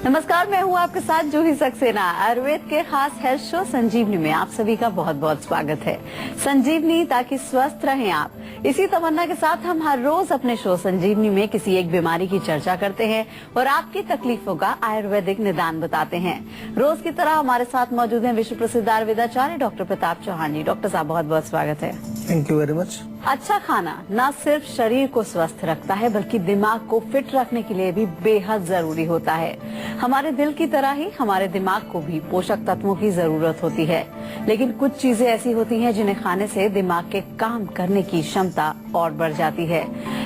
नमस्कार, मैं हूँ आपके साथ जूही सक्सेना। आयुर्वेद के खास हेल्थ शो संजीवनी में आप सभी का बहुत बहुत स्वागत है। संजीवनी, ताकि स्वस्थ रहें आप। इसी तमन्ना के साथ हम हर रोज अपने शो संजीवनी में किसी एक बीमारी की चर्चा करते हैं और आपकी तकलीफों का आयुर्वेदिक निदान बताते हैं। रोज की तरह हमारे साथ मौजूद हैं विश्व प्रसिद्ध आयुर्वेदाचार्य डॉक्टर प्रताप चौहान जी। डॉक्टर साहब, बहुत बहुत स्वागत है। Thank you very much. अच्छा खाना न सिर्फ शरीर को स्वस्थ रखता है बल्कि दिमाग को फिट रखने के लिए भी बेहद जरूरी होता है। हमारे दिल की तरह ही हमारे दिमाग को भी पोषक तत्वों की जरूरत होती है, लेकिन कुछ चीजें ऐसी होती हैं जिन्हें खाने से दिमाग के काम करने की क्षमता और बढ़ जाती है।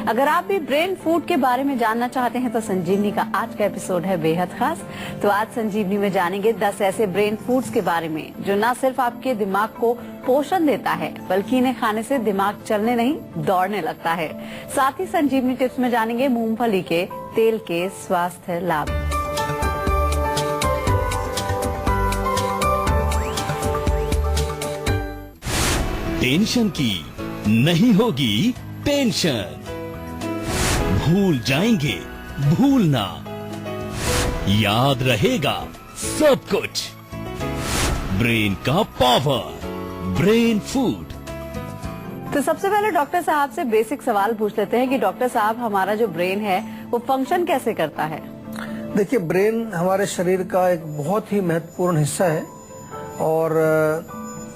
अगर आप भी ब्रेन फूड के बारे में जानना चाहते हैं तो संजीवनी का आज का एपिसोड है बेहद खास। तो आज संजीवनी में जानेंगे 10 ऐसे ब्रेन फूड्स के बारे में जो न सिर्फ आपके दिमाग को पोषण देता है बल्कि इन्हें खाने से दिमाग चलने नहीं दौड़ने लगता है। साथ ही संजीवनी टिप्स में जानेंगे मूंगफली के तेल के स्वास्थ्य लाभ। टेंशन की नहीं होगी टेंशन, भूल जाएंगे भूलना, याद रहेगा सब कुछ। ब्रेन का पावर, ब्रेन फूड। तो सबसे पहले डॉक्टर साहब से बेसिक सवाल पूछ लेते हैं कि डॉक्टर साहब, हमारा जो ब्रेन है वो फंक्शन कैसे करता है? देखिए, ब्रेन हमारे शरीर का एक बहुत ही महत्वपूर्ण हिस्सा है और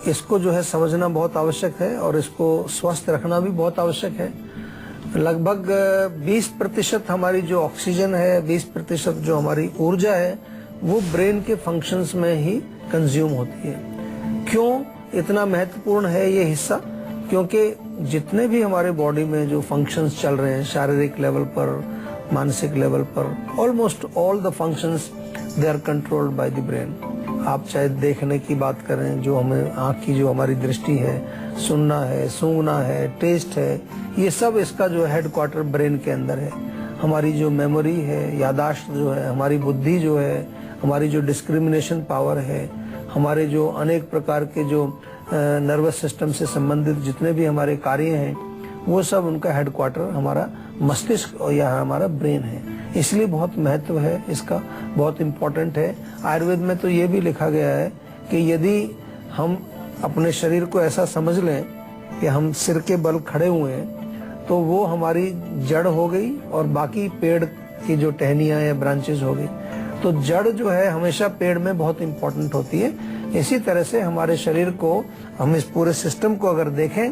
इसको जो है समझना बहुत आवश्यक है और इसको स्वस्थ रखना भी बहुत आवश्यक है। लगभग 20% हमारी जो ऑक्सीजन है, 20% जो हमारी ऊर्जा है, वो ब्रेन के फंक्शंस में ही कंज्यूम होती है। क्यों इतना महत्वपूर्ण है ये हिस्सा? क्योंकि जितने भी हमारे बॉडी में जो फंक्शंस चल रहे हैं, शारीरिक लेवल पर, मानसिक लेवल पर, almost all the functions they are controlled by the brain. आप चाहे देखने की बात करें, जो हमें आँख की जो हमारी दृष्टि है, सुनना है, सूंघना है, टेस्ट है, ये सब इसका जो हेडक्वार्टर ब्रेन के अंदर है। हमारी जो मेमोरी है, यादाश्त जो है, हमारी बुद्धि जो है, हमारी जो डिस्क्रिमिनेशन पावर है, हमारे जो अनेक प्रकार के जो नर्वस सिस्टम से संबंधित जितने भी हमारे कार्य हैं, वो सब उनका हेडक्वार्टर हमारा मस्तिष्क या हमारा ब्रेन है। इसलिए बहुत महत्व है इसका, बहुत इम्पोर्टेंट है। आयुर्वेद में तो ये भी लिखा गया है कि यदि हम अपने शरीर को ऐसा समझ लें कि हम सिर के बल खड़े हुए हैं तो वो हमारी जड़ हो गई और बाकी पेड़ की जो टहनियाँ या ब्रांचेस हो गई। तो जड़ जो है हमेशा पेड़ में बहुत इम्पोर्टेंट होती है। इसी तरह से हमारे शरीर को, हम इस पूरे सिस्टम को अगर देखें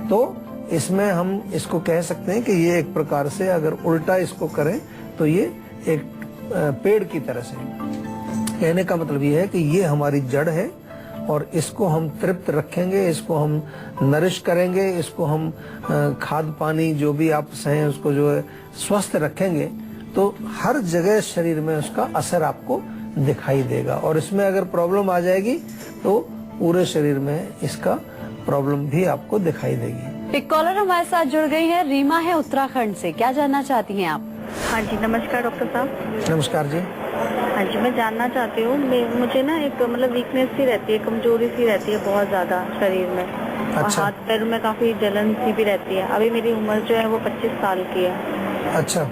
तो इसमें हम इसको कह सकते हैं कि ये एक प्रकार से अगर उल्टा इसको करें तो ये एक पेड़ की तरह से। कहने का मतलब ये है कि ये हमारी जड़ है और इसको हम तृप्त रखेंगे, इसको हम नरिश करेंगे, इसको हम खाद पानी जो भी आप सहें उसको जो है स्वस्थ रखेंगे तो हर जगह शरीर में उसका असर आपको दिखाई देगा। और इसमें अगर प्रॉब्लम आ जाएगी तो पूरे शरीर में इसका प्रॉब्लम भी आपको दिखाई देगी। एक कॉलर हमारे साथ जुड़ गई है, रीमा है उत्तराखंड से। क्या जानना चाहती हैं आप? हाँ जी, नमस्कार डॉक्टर साहब। नमस्कार जी। हाँ जी, मैं जानना चाहती हूँ, मुझे ना एक मतलब वीकनेस सी रहती है, कमजोरी सी रहती है बहुत ज्यादा शरीर में। अच्छा। और हाथ पैर में काफी जलन सी भी रहती है। अभी मेरी उम्र जो है वो 25 साल की है। अच्छा,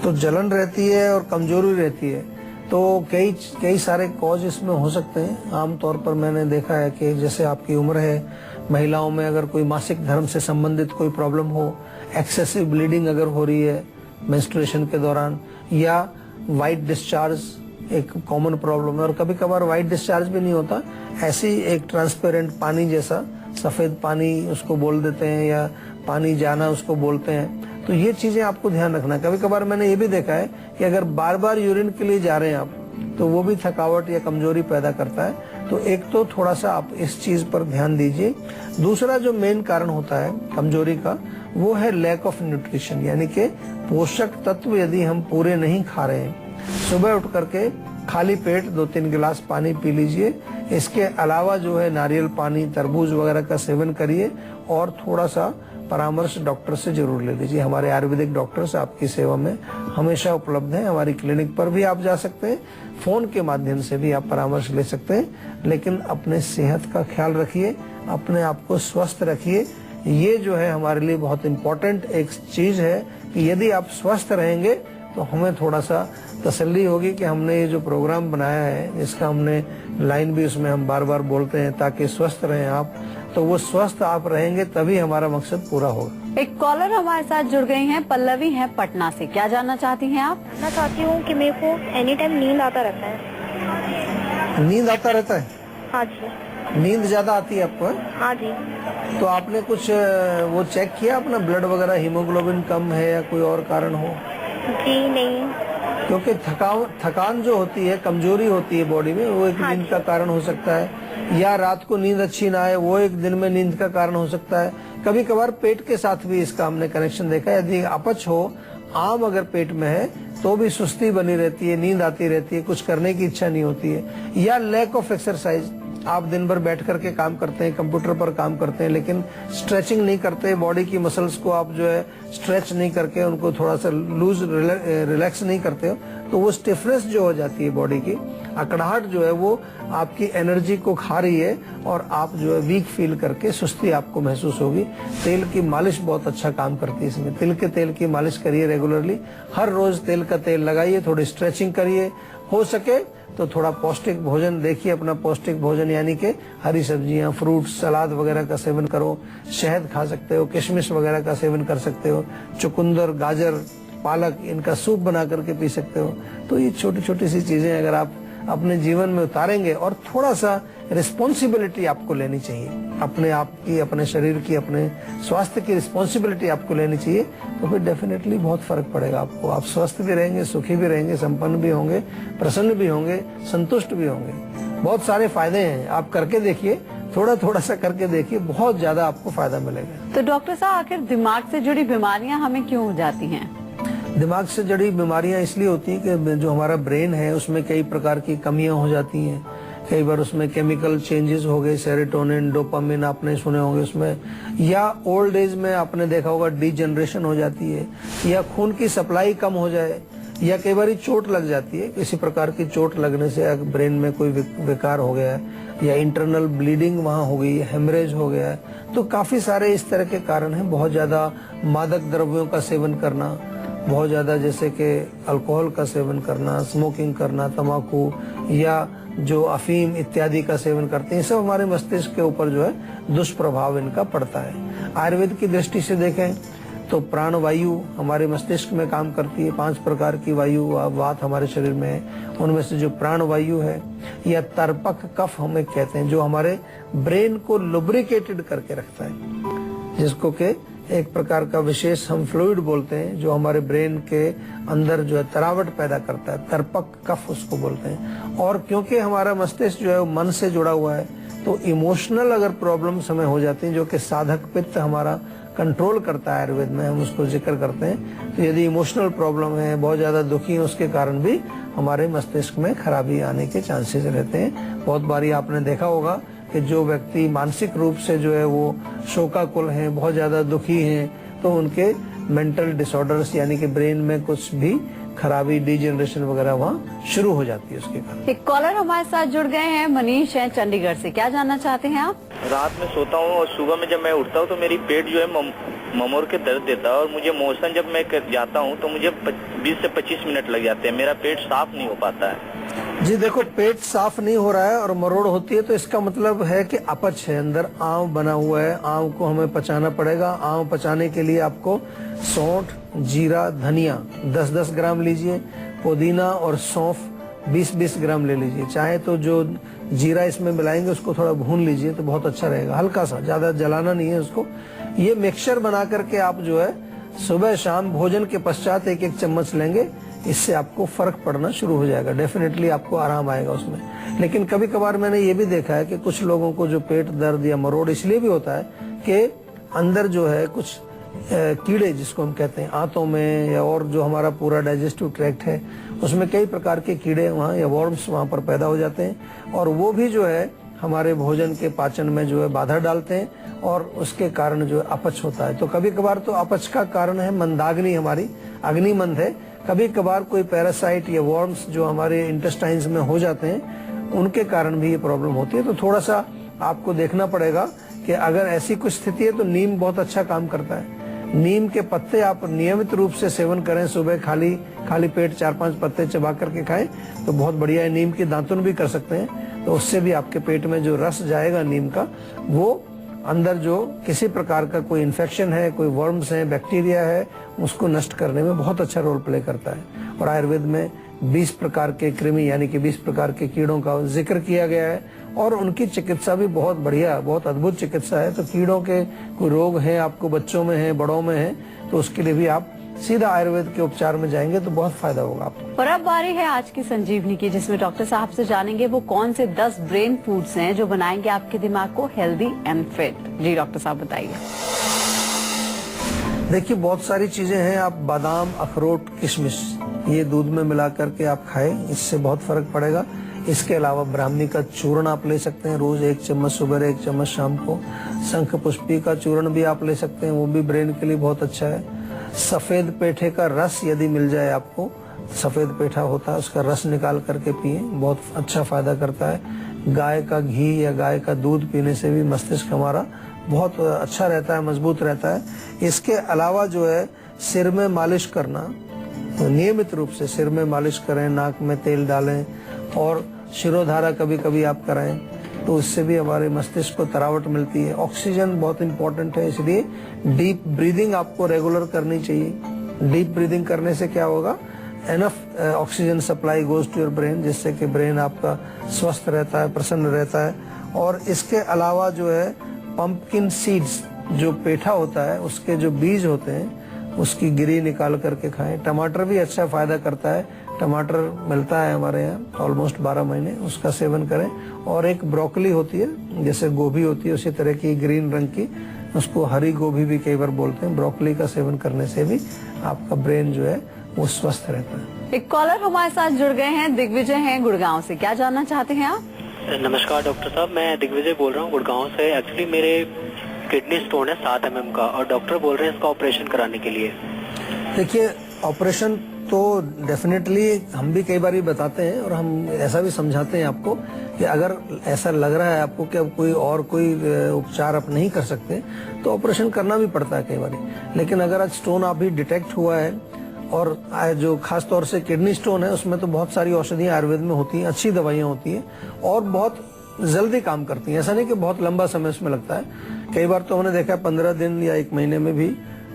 तो जलन रहती है और कमजोरी रहती है तो कई सारे कॉज इसमें हो सकते हैं। आमतौर पर मैंने देखा है कि जैसे आपकी उम्र है, महिलाओं में अगर कोई मासिक धर्म से संबंधित कोई प्रॉब्लम हो, एक्सेसिव ब्लीडिंग अगर हो रही है मेंस्ट्रुएशन के दौरान, या वाइट डिस्चार्ज एक कॉमन प्रॉब्लम है। और कभी कभार वाइट डिस्चार्ज भी नहीं होता, ऐसी एक ट्रांसपेरेंट पानी जैसा, सफेद पानी उसको बोल देते हैं या पानी जाना उसको बोलते हैं। तो ये चीजें आपको ध्यान रखना है। कभी कभार मैंने ये भी देखा है कि अगर बार बार यूरिन के लिए जा रहे हैं आप तो वो भी थकावट या कमजोरी पैदा करता है। तो एक तो थोड़ा सा आप इस चीज पर ध्यान दीजिए। दूसरा जो मेन कारण होता है कमजोरी का, वो है लैक ऑफ न्यूट्रिशन, यानी कि पोषक तत्व यदि हम पूरे नहीं खा रहे हैं। सुबह उठ करके खाली पेट 2-3 गिलास पानी पी लीजिए। इसके अलावा जो है नारियल पानी, तरबूज वगैरह का सेवन करिए और थोड़ा सा परामर्श डॉक्टर से जरूर ले लीजिए। हमारे आयुर्वेदिक डॉक्टर्स आपकी सेवा में हमेशा उपलब्ध हैं। हमारी क्लिनिक पर भी आप जा सकते हैं, फोन के माध्यम से भी आप परामर्श ले सकते हैं। लेकिन अपने सेहत का ख्याल रखिए, अपने आप को स्वस्थ रखिए। ये जो है हमारे लिए बहुत इम्पोर्टेंट एक चीज है कि यदि आप स्वस्थ रहेंगे तो हमें थोड़ा सा तसल्ली होगी कि हमने ये जो प्रोग्राम बनाया है, इसका हमने लाइन भी उसमें हम बार बार बोलते हैं ताकि स्वस्थ रहें आप, तो वो स्वस्थ आप रहेंगे तभी हमारा मकसद पूरा होगा। एक कॉलर हमारे साथ जुड़ गई हैं, पल्लवी हैं पटना से। क्या जानना चाहती हैं आप? जानना चाहती हूँ कि मेरे को एनी टाइम नींद आता रहता है। नींद आता रहता है? हाँ जी। नींद ज्यादा आती है आपको? हाँ जी। तो आपने कुछ वो चेक किया अपना ब्लड वगैरह, हीमोग्लोबिन कम है या कोई और कारण हो? जी नहीं। क्योंकि थकान जो होती है, कमजोरी होती है बॉडी में, वो एक नींद का कारण हो सकता है, या रात को नींद अच्छी ना आए वो एक दिन में नींद का कारण हो सकता है। कभी कभार पेट के साथ भी इसका हमने कनेक्शन देखा है। यदि अपच हो, आम अगर पेट में है तो भी सुस्ती बनी रहती है, नींद आती रहती है, कुछ करने की इच्छा नहीं होती है, या लैक ऑफ एक्सरसाइज। आप दिन भर बैठ करके काम करते हैं, कंप्यूटर पर काम करते हैं, लेकिन स्ट्रेचिंग नहीं करते, बॉडी की मसल्स को आप जो है स्ट्रेच नहीं करके उनको थोड़ा सा लूज रिलैक्स नहीं करते हो, तो वो स्टिफनेस जो हो जाती है बॉडी की, अकड़ाहट जो है वो आपकी एनर्जी को खा रही है और आप जो है वीक फील करके सुस्ती आपको महसूस होगी। तेल की मालिश बहुत अच्छा काम करती है इसमें। तिल के तेल की मालिश करिए रेगुलरली, हर रोज तेल का तेल लगाइए, थोड़ी स्ट्रेचिंग करिए, हो सके तो थोड़ा पौष्टिक भोजन देखिए, अपना पौष्टिक भोजन यानी कि हरी सब्जियां, फ्रूट्स, सलाद वगैरह का सेवन करो, शहद खा सकते हो, किशमिश वगैरह का सेवन कर सकते हो, चुकंदर, गाजर, पालक, इनका सूप बना करके पी सकते हो। तो ये छोटी छोटी सी चीजें अगर आप अपने जीवन में उतारेंगे और थोड़ा सा रिस्पॉन्सिबिलिटी आपको लेनी चाहिए, अपने आप की, अपने शरीर की, अपने स्वास्थ्य की रिस्पॉन्सिबिलिटी आपको लेनी चाहिए, तो फिर डेफिनेटली बहुत फर्क पड़ेगा आपको। आप स्वस्थ भी रहेंगे, सुखी भी रहेंगे, संपन्न भी होंगे, प्रसन्न भी होंगे, संतुष्ट भी होंगे। बहुत सारे फायदे हैं, आप करके देखिए, थोड़ा थोड़ा सा करके देखिए, बहुत ज्यादा आपको फायदा मिलेगा। तो डॉक्टर साहब, आखिर दिमाग से जुड़ी बीमारियां हमें क्यों हो जाती हैं? दिमाग से जुड़ी बीमारियां इसलिए होती हैं कि जो हमारा ब्रेन है उसमें कई प्रकार की कमियां हो जाती हैं। कई बार उसमें केमिकल चेंजेस हो गए, सेरोटोनिन, डोपामिन आपने सुने होंगे उसमें, या ओल्ड एज में आपने देखा होगा डीजनरेशन हो जाती है, या खून की सप्लाई कम हो जाए, या कई बार चोट लग जाती है। किसी प्रकार की चोट लगने से ब्रेन में कोई विकार हो गया है, या इंटरनल ब्लीडिंग वहां हो गई, हेमरेज हो गया है, तो काफी सारे इस तरह के कारण हैं। बहुत ज्यादा मादक द्रव्यों का सेवन करना, बहुत ज्यादा जैसे कि अल्कोहल का सेवन करना, स्मोकिंग करना, तंबाकू या जो अफीम इत्यादि का सेवन करते हैं, सब हमारे मस्तिष्क के ऊपर जो है दुष्प्रभाव इनका पड़ता है। आयुर्वेद की दृष्टि से देखें तो प्राण वायु हमारे मस्तिष्क में काम करती है। 5 प्रकार की वायु वात हमारे शरीर में है, उनमें से जो प्राण वायु है या तर्पक कफ हमें कहते हैं, जो हमारे ब्रेन को लुब्रिकेटेड करके रखता है, जिसको के एक प्रकार का विशेष हम फ्लूइड बोलते हैं, जो हमारे ब्रेन के अंदर जो है तरावट पैदा करता है, तर्पक कफ उसको बोलते हैं। और क्योंकि हमारा मस्तिष्क जो है मन से जुड़ा हुआ है, तो इमोशनल अगर प्रॉब्लम्स हमें हो जाती हैं, जो कि साधक पित्त हमारा कंट्रोल करता है, आयुर्वेद में हम उसको जिक्र करते हैं, तो यदि इमोशनल प्रॉब्लम है, बहुत ज्यादा दुखी है, उसके कारण भी हमारे मस्तिष्क में खराबी आने के चांसेस रहते हैं। बहुत बारी आपने देखा होगा कि जो व्यक्ति मानसिक रूप से जो है वो शोकाकुल हैं, बहुत ज्यादा दुखी हैं, तो उनके मेंटल डिसऑर्डर्स यानी कि ब्रेन में कुछ भी खराबी, डीजनरेशन वगैरह वहाँ शुरू हो जाती है उसके कारण। एक कॉलर हमारे साथ जुड़ गए हैं, मनीष हैं चंडीगढ़ से। क्या जानना चाहते हैं आप? रात में सोता हूँ और सुबह में जब मैं उठता हूँ तो मेरी पेट जो है ममोर के दर्द देता है, और मुझे मोशन जब मैं जाता हूँ तो मुझे 20 से 25 मिनट लग जाते हैं। मेरा पेट साफ नहीं हो पाता है। जी देखो, पेट साफ नहीं हो रहा है और मरोड़ होती है, तो इसका मतलब है कि अपच है, अंदर आंव बना हुआ है। आंव को हमें पचाना पड़ेगा। आंव पचाने के लिए आपको सौंठ, जीरा, धनिया 10-10 ग्राम लीजिए, पुदीना और सौंफ 20-20 ग्राम ले लीजिए। चाहे तो जो जीरा इसमें मिलाएंगे उसको थोड़ा भून लीजिए तो बहुत अच्छा रहेगा, हल्का सा, ज्यादा जलाना नहीं है उसको। ये मिक्सचर बना करके आप जो है सुबह शाम भोजन के पश्चात 1-1 चम्मच लेंगे, इससे आपको फर्क पड़ना शुरू हो जाएगा। डेफिनेटली आपको आराम आएगा उसमें। लेकिन कभी कभार मैंने ये भी देखा है कि कुछ लोगों को जो पेट दर्द या मरोड़ इसलिए भी होता है कि अंदर जो है कुछ कीड़े, जिसको हम कहते हैं आंतों में, या और जो हमारा पूरा डाइजेस्टिव ट्रैक्ट है उसमें कई प्रकार के कीड़े वहाँ या वर्म्स वहाँ पर पैदा हो जाते हैं, और वो भी जो है हमारे भोजन के पाचन में जो है बाधा डालते हैं, और उसके कारण जो है अपच होता है। तो कभी कभार तो अपच का कारण है मंदाग्नि, हमारी अग्निमंद है। कभी कभार कोई पैरासाइट या वर्म्स जो हमारे इंटेस्टाइन्स में हो जाते हैं, उनके कारण भी ये प्रॉब्लम होती है। तो थोड़ा सा आपको देखना पड़ेगा कि अगर ऐसी कुछ स्थिति है तो नीम बहुत अच्छा काम करता है। नीम के पत्ते आप नियमित रूप से सेवन करें, सुबह खाली पेट 4-5 पत्ते चबा करके खाएं तो बहुत बढ़िया है। नीम की दातुन भी कर सकते हैं, तो उससे भी आपके पेट में जो रस जाएगा नीम का, वो अंदर जो किसी प्रकार का कोई इन्फेक्शन है, कोई वर्म्स है, बैक्टीरिया है, उसको नष्ट करने में बहुत अच्छा रोल प्ले करता है। और आयुर्वेद में 20 प्रकार के कृमि यानी कि 20 प्रकार के कीड़ों का जिक्र किया गया है और उनकी चिकित्सा भी बहुत बढ़िया, बहुत अद्भुत चिकित्सा है। तो कीड़ों के कोई रोग हैं आपको, बच्चों में है, बड़ों में है, तो उसके लिए भी आप सीधा आयुर्वेद के उपचार में जाएंगे तो बहुत फायदा होगा आपको। और अब बारी है आज की संजीवनी की, जिसमें डॉक्टर साहब से जानेंगे वो कौन से 10 ब्रेन फूड्स हैं जो बनाएंगे आपके दिमाग को हेल्दी एंड फिट। जी डॉक्टर साहब बताइए। देखिए बहुत सारी चीजें हैं, आप बादाम, अखरोट, किशमिश ये दूध में मिला करके आप खाएं, इससे बहुत फर्क पड़ेगा। इसके अलावा ब्राह्मी का चूर्ण आप ले सकते हैं, रोज 1 चम्मच सुबह, 1 चम्मच शाम को। शंख पुष्पी का चूर्ण भी आप ले सकते हैं, वो भी ब्रेन के लिए बहुत अच्छा है। सफेद पेठे का रस यदि मिल जाए आपको, सफेद पेठा होता है उसका रस निकाल करके पिए, बहुत अच्छा फायदा करता है। गाय का घी या गाय का दूध पीने से भी मस्तिष्क हमारा बहुत अच्छा रहता है, मजबूत रहता है। इसके अलावा जो है सिर में मालिश करना, नियमित रूप से सिर में मालिश करें, नाक में तेल डालें और शिरोधारा कभी कभी आप कराएं, तो इससे भी हमारे मस्तिष्क को तरावट मिलती है। ऑक्सीजन बहुत इंपॉर्टेंट है, इसलिए डीप ब्रीदिंग आपको रेगुलर करनी चाहिए। डीप ब्रीदिंग करने से क्या होगा, enough oxygen supply goes to your brain, जिससे कि ब्रेन आपका स्वस्थ रहता है, प्रसन्न रहता है। और इसके अलावा जो है पंपकिन सीड्स, जो पेठा होता है उसके जो बीज होते हैं उसकी गिरी निकाल करके खाएं। टमाटर भी अच्छा फायदा करता है, टमाटर मिलता है हमारे यहाँ ऑलमोस्ट 12 महीने, उसका सेवन करें। और एक ब्रोकली होती है, जैसे गोभी होती है उसी तरह की ग्रीन रंग की, उसको हरी गोभी भी कई बार बोलते हैं, ब्रोकली का सेवन करने से भी आपका ब्रेन जो है वो स्वस्थ रहता है। एक कॉलर हमारे साथ जुड़ गए हैं, दिग्विजय हैं गुड़गांव से। क्या जानना चाहते हैं आप? नमस्कार डॉक्टर साहब, मैं दिग्विजय बोल रहा हूँ गुड़गांव से। एक्चुअली मेरे किडनी स्टोन है 7 mm का और डॉक्टर बोल रहे हैं इसका ऑपरेशन कराने के लिए। देखिए ऑपरेशन तो डेफिनेटली हम भी कई बार ही बताते हैं और हम ऐसा भी समझाते हैं आपको कि अगर ऐसा लग रहा है आपको कि अब कोई उपचार आप नहीं कर सकते तो ऑपरेशन करना भी पड़ता है कई बार। लेकिन अगर आज स्टोन अभी डिटेक्ट हुआ है और जो खास तौर से किडनी स्टोन है उसमें तो बहुत सारी औषधियां आयुर्वेद में होती हैं, अच्छी दवाइयां होती हैं और बहुत जल्दी काम करती हैं। ऐसा नहीं कि बहुत लंबा समय उसमें लगता है, कई बार तो हमने देखा 15 दिन या 1 महीने में भी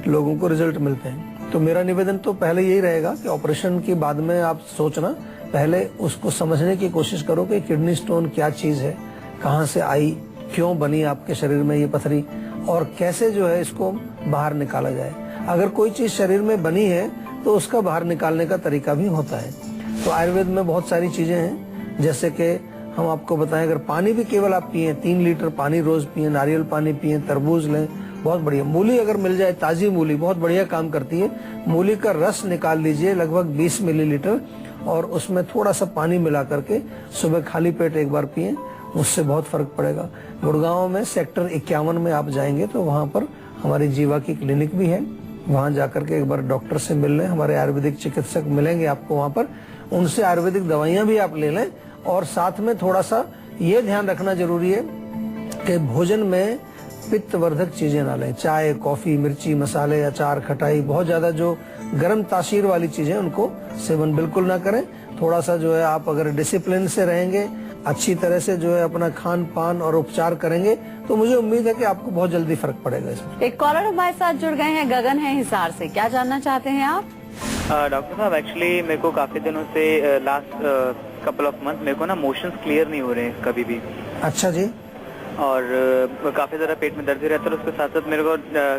लोगों को रिजल्ट मिलते हैं। तो मेरा निवेदन तो पहले यही रहेगा कि ऑपरेशन के बाद में आप सोचना, पहले उसको समझने की कोशिश करो कि किडनी स्टोन क्या चीज है, कहाँ से आई, क्यों बनी आपके शरीर में ये पथरी और कैसे जो है इसको बाहर निकाला जाए। अगर कोई चीज शरीर में बनी है तो उसका बाहर निकालने का तरीका भी होता है। तो आयुर्वेद में बहुत सारी चीजें हैं, जैसे कि हम आपको बताएं, अगर पानी भी केवल आप पिए, 3 लीटर पानी रोज पिए, नारियल पानी पिए, तरबूज लें, बहुत बढ़िया। मूली अगर मिल जाए, ताजी मूली बहुत बढ़िया काम करती है। मूली का रस निकाल लीजिए लगभग 20 मिलीलीटर और उसमें थोड़ा सा पानी मिला करके सुबह खाली पेट एक बार पिए, उससे बहुत फर्क पड़ेगा। गुड़गांव में सेक्टर 51 में आप जाएंगे तो वहाँ पर हमारी जीवा की क्लिनिक भी है, वहाँ जाकर के एक बार डॉक्टर से मिल लें, हमारे आयुर्वेदिक चिकित्सक मिलेंगे आपको वहाँ पर, उनसे आयुर्वेदिक दवाइयाँ भी आप ले लें। और साथ में थोड़ा सा ये ध्यान रखना जरूरी है कि भोजन में पित्तवर्धक चीजें ना लें, चाय, कॉफी, मिर्ची, मसाले, अचार, खटाई, बहुत ज्यादा जो गर्म तासीर वाली चीजें उनको सेवन बिल्कुल ना करें। थोड़ा सा जो है आप अगर डिसिप्लिन से रहेंगे, अच्छी तरह से जो है अपना खान पान और उपचार करेंगे तो मुझे उम्मीद है कि आपको बहुत जल्दी फर्क पड़ेगा इसमें। एक कॉलर हमारे साथ जुड़ गए हैं, गगन है हिसार से। क्या जानना चाहते हैं आप? डॉक्टर साहब एक्चुअली मेरे को काफी दिनों से लास्ट कपल ऑफ मंथ मेरे को ना मोशंस क्लियर नहीं हो रहे हैं कभी भी। अच्छा जी। और काफी ज्यादा पेट में दर्द भी रहता है, उसके साथ साथ मेरे को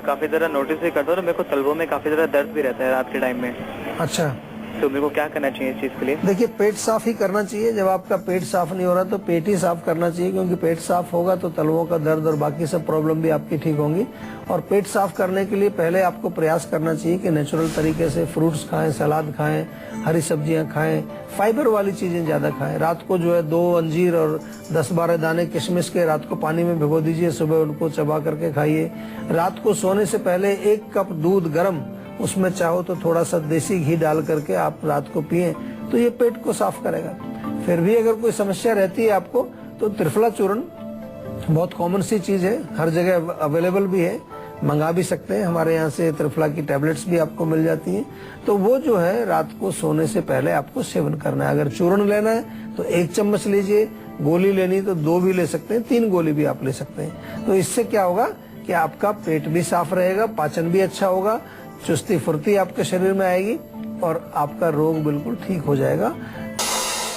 काफी ज्यादा नोटिस भी करता है और मेरे को तलवों में काफी ज्यादा दर्द भी रहता है रात के टाइम में। अच्छा, तो मेरे को क्या करना चाहिए इस चीज के लिए? देखिए पेट साफ ही करना चाहिए। जब आपका पेट साफ नहीं हो रहा तो पेट ही साफ करना चाहिए, क्योंकि पेट साफ होगा तो तलवों का दर्द और बाकी सब प्रॉब्लम भी आपकी ठीक होंगी। और पेट साफ करने के लिए पहले आपको प्रयास करना चाहिए कि नेचुरल तरीके से फ्रूट्स खाएं, सलाद खाएं, हरी सब्जियां खाएं, फाइबर वाली चीजें ज्यादा खाएं। रात को जो है 2 अंजीर और 10-12 दाने किशमिश के रात को पानी में भिगो दीजिए, सुबह उनको चबा करके खाइए। रात को सोने से पहले 1 कप दूध गर्म, उसमें चाहो तो थोड़ा सा देसी घी डाल करके आप रात को पिए, तो ये पेट को साफ करेगा। फिर भी अगर कोई समस्या रहती है आपको तो त्रिफला चूर्ण बहुत कॉमन सी चीज है, हर जगह अवेलेबल भी है, मंगा भी सकते हैं। हमारे यहाँ से त्रिफला की टैबलेट्स भी आपको मिल जाती हैं। तो वो जो है रात को सोने से पहले आपको सेवन करना है। अगर चूर्ण लेना है तो 1 चम्मच लीजिए, गोली लेनी तो 2 भी ले सकते हैं, 3 गोली भी आप ले सकते हैं। तो इससे क्या होगा कि आपका पेट भी साफ रहेगा, पाचन भी अच्छा होगा, चुस्ती फुर्ती आपके शरीर में आएगी और आपका रोग बिल्कुल ठीक हो जाएगा।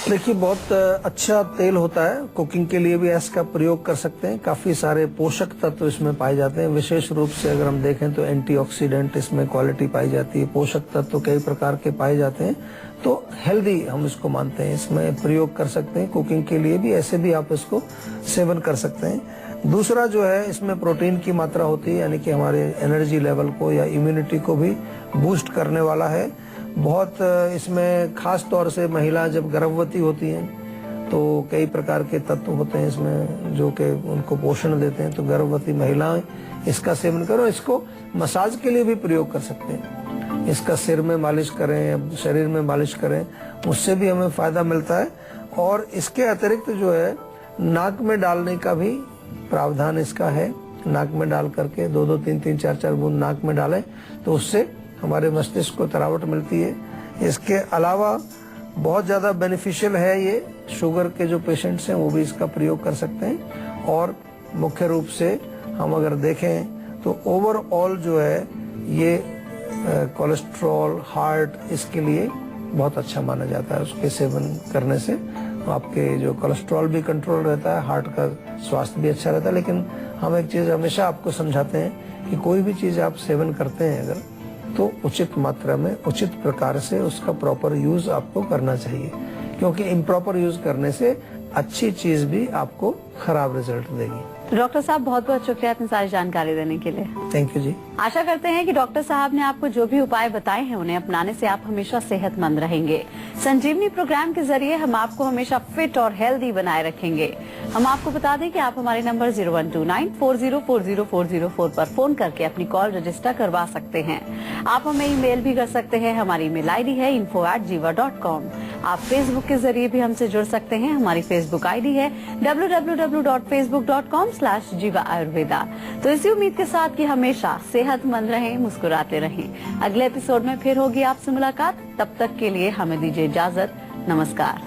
देखिए, बहुत अच्छा तेल होता है, कुकिंग के लिए भी इसका प्रयोग कर सकते हैं। काफी सारे पोषक तत्व इसमें पाए जाते हैं। विशेष रूप से अगर हम देखें तो एंटीऑक्सीडेंट इसमें क्वालिटी पाई जाती है, पोषक तत्व कई प्रकार के पाए जाते हैं। तो हेल्दी हम इसको मानते हैं, इसमें प्रयोग कर सकते हैं। कुकिंग के लिए भी ऐसे भी आप इसको सेवन कर सकते हैं। दूसरा जो है, इसमें प्रोटीन की मात्रा होती है, यानी कि हमारे एनर्जी लेवल को या इम्यूनिटी को भी बूस्ट करने वाला है। बहुत इसमें खास तौर से महिला जब गर्भवती होती हैं तो कई प्रकार के तत्व होते हैं इसमें जो कि उनको पोषण देते हैं। तो गर्भवती महिलाएं इसका सेवन करो। इसको मसाज के लिए भी प्रयोग कर सकते हैं। इसका सिर में मालिश करें, शरीर में मालिश करें, उससे भी हमें फायदा मिलता है। और इसके अतिरिक्त जो है, नाक में डालने का भी प्रावधान इसका है। नाक में डाल करके 2-2, 3-3, 4-4 बूंद नाक में डालें तो उससे हमारे मस्तिष्क को तरावट मिलती है। इसके अलावा बहुत ज़्यादा बेनिफिशियल है ये, शुगर के जो पेशेंट्स हैं वो भी इसका प्रयोग कर सकते हैं। और मुख्य रूप से हम अगर देखें तो ओवरऑल जो है ये कोलेस्ट्रॉल, हार्ट, इसके लिए बहुत अच्छा माना जाता है। उसके सेवन करने से आपके जो कोलेस्ट्रॉल भी कंट्रोल रहता है, हार्ट का स्वास्थ्य भी अच्छा रहता है। लेकिन हम एक चीज़ हमेशा आपको समझाते हैं कि कोई भी चीज़ आप सेवन करते हैं अगर, तो उचित मात्रा में, उचित प्रकार से उसका प्रॉपर यूज आपको करना चाहिए, क्योंकि इम्प्रॉपर यूज करने से अच्छी चीज भी आपको खराब रिजल्ट देगी। डॉक्टर साहब, बहुत बहुत शुक्रिया इतनी सारी जानकारी देने के लिए। थैंक यू जी। आशा करते हैं कि डॉक्टर साहब ने आपको जो भी उपाय बताए हैं उन्हें अपनाने से आप हमेशा सेहतमंद रहेंगे। संजीवनी प्रोग्राम के जरिए हम आपको हमेशा फिट और हेल्दी बनाए रखेंगे। हम आपको बता दें कि आप हमारे नंबर 0129404040 पर फोन करके अपनी कॉल रजिस्टर करवा सकते हैं। आप हमें ईमेल भी कर सकते हैं। हमारी ईमेल आईडी है info@jiva.com। आप फेसबुक के जरिए भी हमसे जुड़ सकते हैं। हमारी फेसबुक आईडी है www.facebook.com/jiva ayurveda। तो इसी उम्मीद के साथ कि हमेशा सेहतमंद रहें, मुस्कुराते रहें। अगले एपिसोड में फिर होगी आपसे मुलाकात। तब तक के लिए हमें दीजिए इजाजत। नमस्कार।